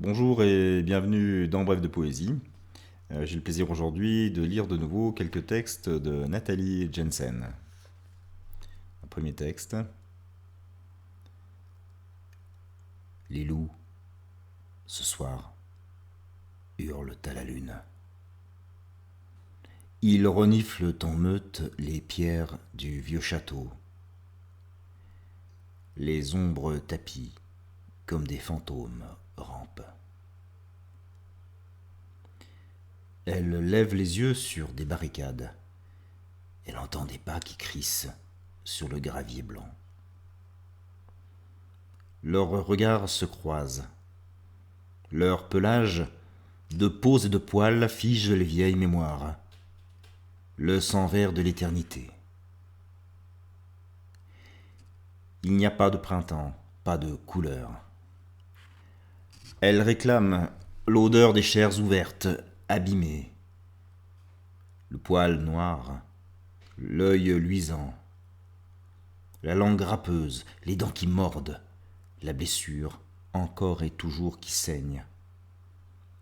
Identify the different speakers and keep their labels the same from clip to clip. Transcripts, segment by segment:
Speaker 1: Bonjour et bienvenue dans Bref de Poésie. J'ai le plaisir aujourd'hui de lire de nouveau quelques textes de Nathalie Jensen. Un premier texte. Les loups, ce soir, hurlent à la lune. Ils reniflent en meute les pierres du vieux château. Les ombres tapis, comme des fantômes, rampent. Elle lève les yeux sur des barricades. Elle entend des pas qui crissent sur le gravier blanc. Leurs regards se croisent. Leur pelage, de peaux et de poils, fige les vieilles mémoires. Le sang vert de l'éternité. Il n'y a pas de printemps, pas de couleur. Elle réclame l'odeur des chairs ouvertes, abîmées. Le poil noir, l'œil luisant, la langue râpeuse, les dents qui mordent, la blessure encore et toujours qui saigne.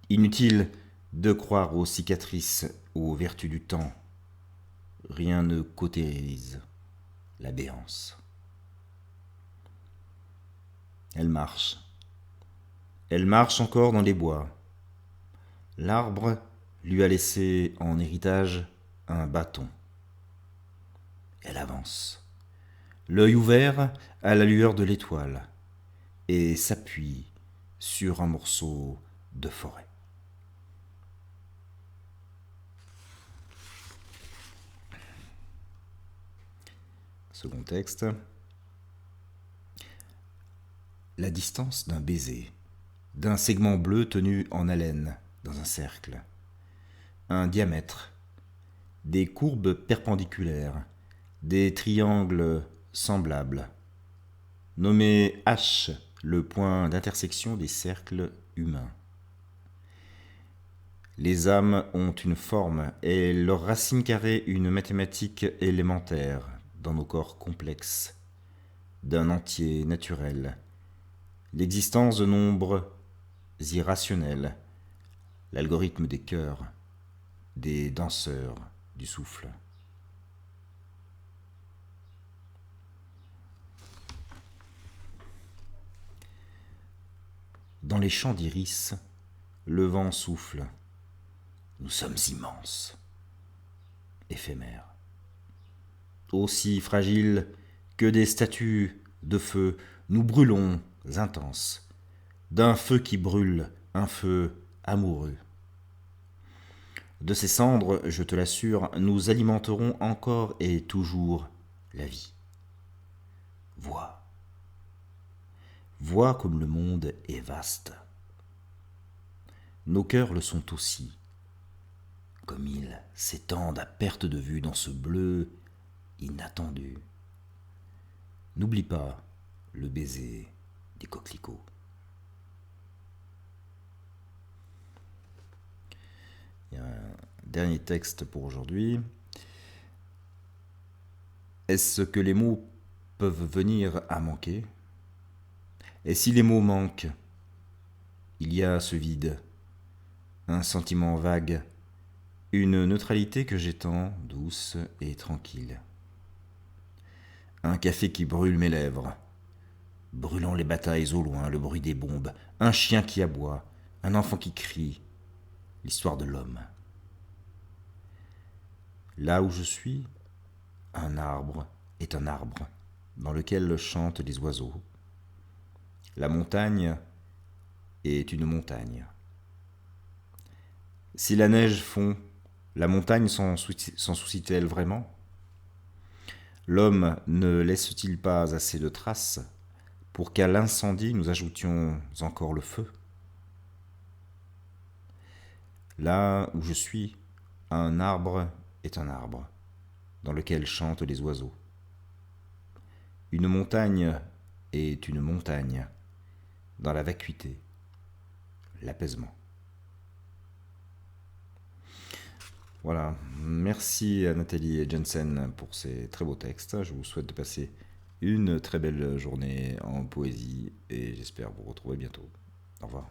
Speaker 1: Inutile de croire aux cicatrices, aux vertus du temps. Rien ne cautérise la béance. Elle marche. Elle marche encore dans les bois. L'arbre lui a laissé en héritage un bâton. Elle avance, l'œil ouvert à la lueur de l'étoile, et s'appuie sur un morceau de forêt. Second texte. La distance d'un baiser, d'un segment bleu tenu en haleine dans un cercle. Un diamètre, des courbes perpendiculaires, des triangles semblables. Nommé H, le point d'intersection des cercles humains. Les âmes ont une forme et leurs racines carrées une mathématique élémentaire dans nos corps complexes, d'un entier naturel. L'existence de nombres irrationnels, l'algorithme des cœurs, des danseurs du souffle. Dans les champs d'iris, le vent souffle. Nous sommes immenses, éphémères. Aussi fragiles que des statues de feu, nous brûlons intenses, d'un feu qui brûle, un feu amoureux. De ces cendres, je te l'assure, nous alimenterons encore et toujours la vie. Vois. Vois comme le monde est vaste. Nos cœurs le sont aussi, comme ils s'étendent à perte de vue dans ce bleu inattendu. N'oublie pas le baiser des coquelicots. Il y a un dernier texte pour aujourd'hui. Est-ce que les mots peuvent venir à manquer? Et si les mots manquent, il y a ce vide, un sentiment vague, une neutralité que j'étends, douce et tranquille. Un café qui brûle mes lèvres, brûlant les batailles au loin, le bruit des bombes, un chien qui aboie, un enfant qui crie, l'histoire de l'homme. Là où je suis, un arbre est un arbre, dans lequel chantent les oiseaux. La montagne est une montagne. Si la neige fond, la montagne s'en soucie-t-elle vraiment? L'homme ne laisse-t-il pas assez de traces pour qu'à l'incendie nous ajoutions encore le feu? Là où je suis, un arbre est un arbre, dans lequel chantent les oiseaux. Une montagne est une montagne, dans la vacuité, l'apaisement. Voilà, merci à Nathalie Jensen pour ces très beaux textes. Je vous souhaite de passer une très belle journée en poésie et j'espère vous retrouver bientôt. Au revoir.